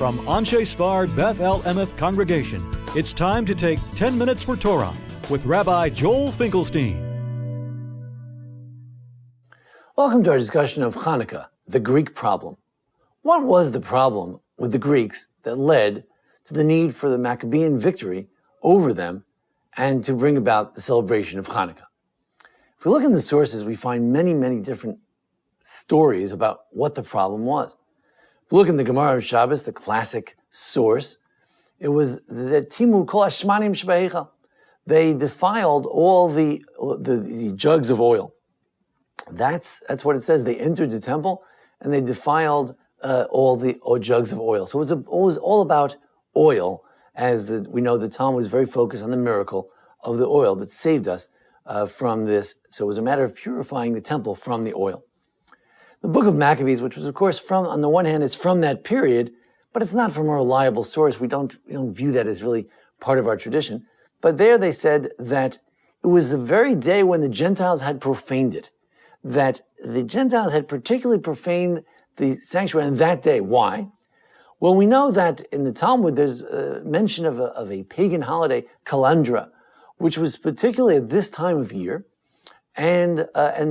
From Anshei Sphard-Beth Emeth congregation, it's time to take 10 minutes for Torah with Rabbi Joel Finkelstein. Welcome to our discussion of Chanukah, the Greek problem. What was the problem with the Greeks that led to the need for the Maccabean victory over them and to bring about the celebration of Chanukah? If we look in the sources, we find many, many different stories about what the problem was. If we look in the Gemara of Shabbos, the classic source, it was the Timu Kol Hashmanim Shebeheichal. They defiled all the jugs of oil. That's what it says. They entered the temple and they defiled all the jugs of oil. So it was all about oil, as we know the Talmud was very focused on the miracle of the oil that saved us from this. So it was a matter of purifying the temple from the oil. The book of Maccabees, which was, of course, on the one hand, it's from that period, but it's not from a reliable source. We don't view that as really part of our tradition. But there they said that it was the very day when the Gentiles had profaned it, that the Gentiles had particularly profaned the sanctuary on that day. Why? Well, we know that in the Talmud there's a mention of a pagan holiday, Kalandra, which was particularly at this time of year, and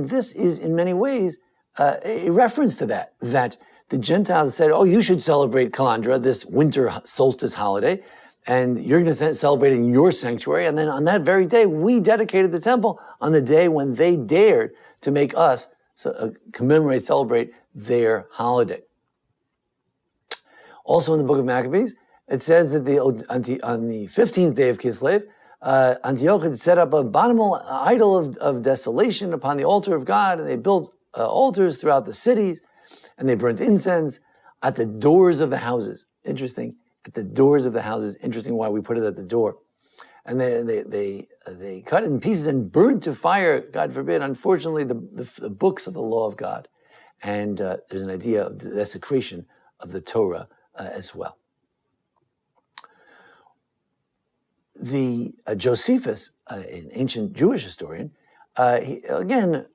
this is in many ways a reference to that the Gentiles said, oh, you should celebrate Kalandra, this winter solstice holiday, and you're going to celebrate in your sanctuary. And then on that very day, we dedicated the temple on the day when they dared to make us commemorate, celebrate their holiday. Also in the book of Maccabees, it says that on the 15th day of Kislev, Antioch had set up a abominable idol of desolation upon the altar of God, and they built altars throughout the cities, and they burnt incense at the doors of the houses. Interesting, at the doors of the houses. Interesting why we put it at the door. And they cut it in pieces and burnt to fire, God forbid, unfortunately, the books of the law of God. And there's an idea of the desecration of the Torah as well. The Josephus, an ancient Jewish historian, he, again,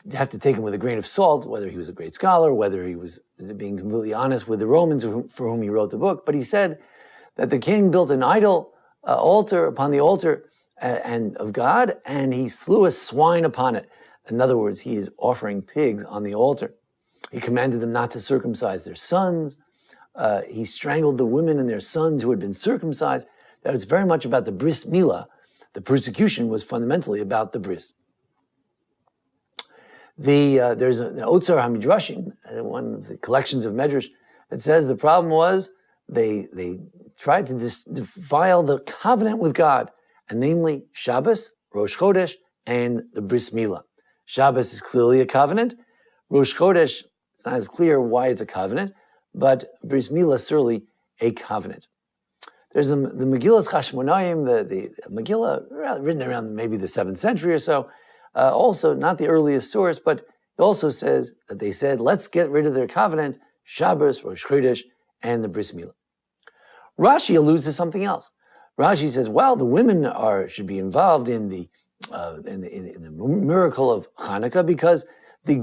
you have to take him with a grain of salt, whether he was a great scholar, whether he was being completely honest with the Romans for whom he wrote the book. But he said that the king built an idol altar upon the altar and of God, and he slew a swine upon it. In other words, he is offering pigs on the altar. He commanded them not to circumcise their sons. He strangled the women and their sons who had been circumcised. That was very much about the bris milah. The persecution was fundamentally about the bris. There's an Otzar HaMidrashim, one of the collections of Medrash, that says the problem was they tried to defile the covenant with God, and namely Shabbos, Rosh Chodesh, and the Bris Milah. Shabbos is clearly a covenant. Rosh Chodesh, it's not as clear why it's a covenant, but Bris Milah is certainly a covenant. There's the Megillas Chashmonaim, the Megillah written around maybe the 7th century or so. Also, not the earliest source, but it also says that they said, let's get rid of their covenant, Shabbos, Rosh Chodesh, and the Bris Milah. Rashi alludes to something else. Rashi says, well, the women should be involved in the miracle of Chanukah because the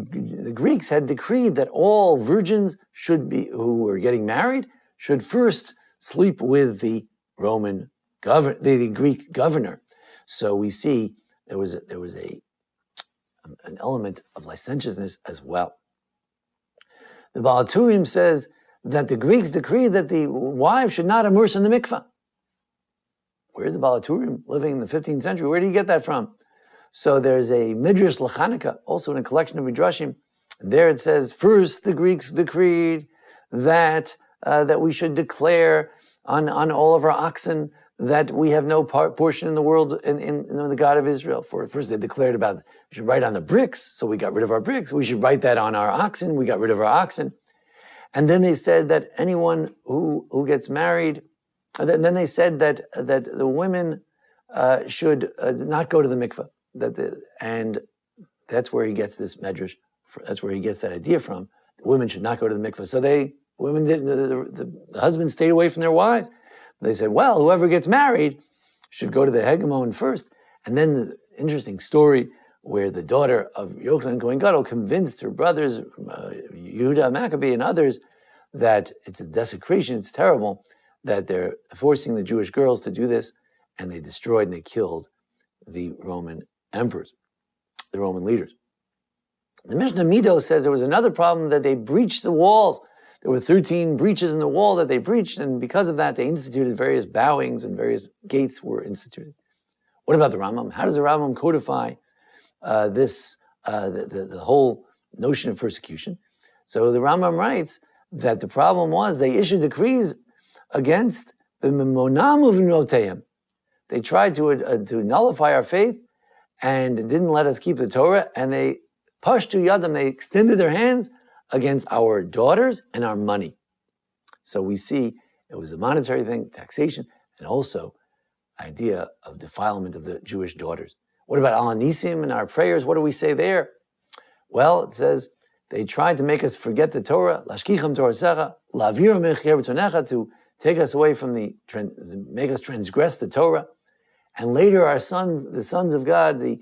Greeks had decreed that all virgins who were getting married should first sleep with the Roman governor, the Greek governor. So we see there was an element of licentiousness as well. The Baal HaTurim says that the Greeks decreed that the wives should not immerse in the mikvah. Where's the Baal HaTurim living in the 15th century? Where did he get that from? So there's a Midrash L'Chanukah, also in a collection of Midrashim. And there it says, first the Greeks decreed that we should declare on all of our oxen that we have no portion in the world in the God of Israel. First they declared about, we should write on the bricks, so we got rid of our bricks. We should write that on our oxen, we got rid of our oxen. And then they said that anyone who gets married, then they said that the women should not go to the mikveh. And that's where he gets this medrash, that's where he gets that idea from. The women should not go to the mikveh. So the husbands stayed away from their wives. They said, well, whoever gets married should go to the hegemon first. And then the interesting story where the daughter of Yochanan Kohen Gadol convinced her brothers, Yehuda Maccabee and others, that it's a desecration, it's terrible that they're forcing the Jewish girls to do this, and they destroyed and they killed the Roman emperors, the Roman leaders. The Mishnah Mido says there was another problem, that they breached the walls. There were 13 breaches in the wall that they breached, and because of that, they instituted various bowings and various gates were instituted. What about the Rambam? How does the Rambam codify the whole notion of persecution? So the Rambam writes that the problem was they issued decrees against the Monam Uvnoteim. They tried to nullify our faith and didn't let us keep the Torah, and they pashtu yadam, they extended their hands against our daughters and our money. So we see it was a monetary thing, taxation, and also idea of defilement of the Jewish daughters. What about Al Nisim and our prayers? What do we say there? Well, it says they tried to make us forget the Torah, lashkicham Torah to take us away from make us transgress the Torah. And later our sons, the sons of God, the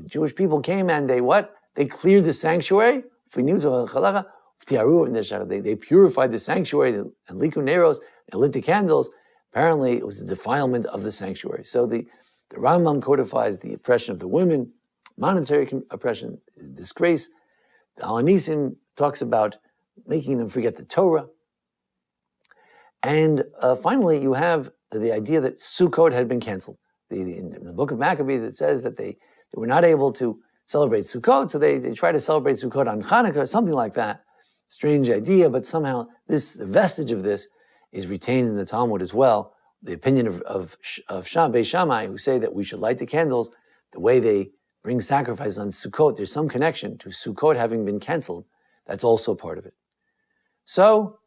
Jewish people came and they what? They cleared the sanctuary. They purified the sanctuary and liku neros and lit the candles. Apparently, it was a defilement of the sanctuary. So the Rambam codifies the oppression of the women, monetary oppression, disgrace. The Al Nisim talks about making them forget the Torah. And finally, you have the idea that Sukkot had been canceled. In the book of Maccabees, it says that they were not able to celebrate Sukkot, so they try to celebrate Sukkot on Chanukah, something like that. Strange idea, but somehow the vestige of this is retained in the Talmud as well. The opinion of Beis Shammai, who say that we should light the candles, the way they bring sacrifice on Sukkot, there's some connection to Sukkot having been canceled. That's also part of it. So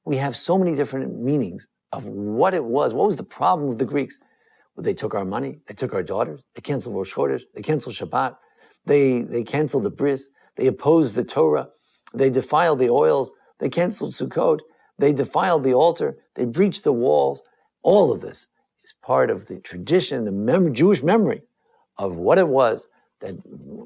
we have so many different meanings of what it was. What was the problem with the Greeks? Well, they took our money, they took our daughters, they canceled Rosh Chodesh, they canceled Shabbat, they canceled the bris, they opposed the Torah, they defiled the oils, they canceled Sukkot, they defiled the altar, they breached the walls. All of this is part of the tradition, the Jewish memory of what it was that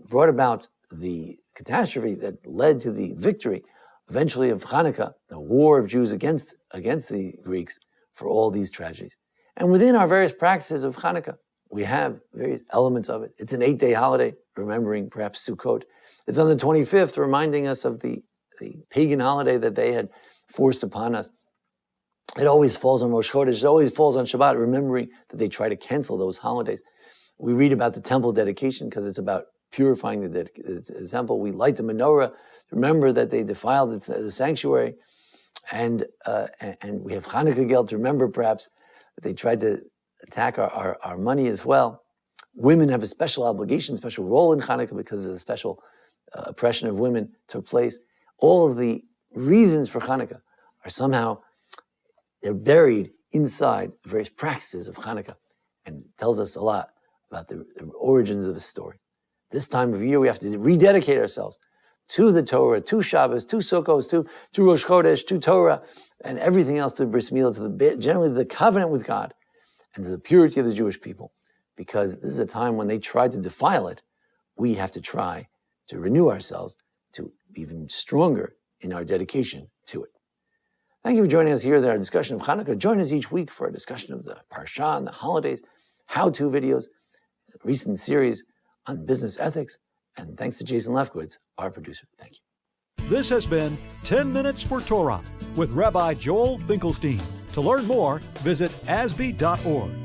brought about the catastrophe that led to the victory, eventually, of Chanukah, the war of Jews against the Greeks for all these tragedies. And within our various practices of Chanukah, we have various elements of it. It's an 8-day holiday, remembering perhaps Sukkot. It's on the 25th, reminding us of the pagan holiday that they had forced upon us. It always falls on Rosh Chodesh. It always falls on Shabbat, remembering that they try to cancel those holidays. We read about the temple dedication because it's about purifying the temple. We light the menorah, remember that they defiled the sanctuary. And we have Chanukah Gel to remember perhaps that they tried to attack our money as well. Women have a special obligation, special role in Chanukah because of the special oppression of women took place. All of the reasons for Chanukah are somehow, they're buried inside the various practices of Chanukah, and it tells us a lot about the origins of the story. This time of year, we have to rededicate ourselves to the Torah, to Shabbos, to Sukkot, to Rosh Chodesh, to Torah, and everything else, to Bris Milah, to generally the covenant with God, and to the purity of the Jewish people. Because this is a time when they tried to defile it, we have to try to renew ourselves to be even stronger in our dedication to it. Thank you for joining us here at our discussion of Chanukah. Join us each week for a discussion of the Parsha and the holidays, how-to videos, a recent series on business ethics, and thanks to Jason Lefkowitz, our producer. Thank you. This has been 10 Minutes for Torah with Rabbi Joel Finkelstein. To learn more, visit asb.org.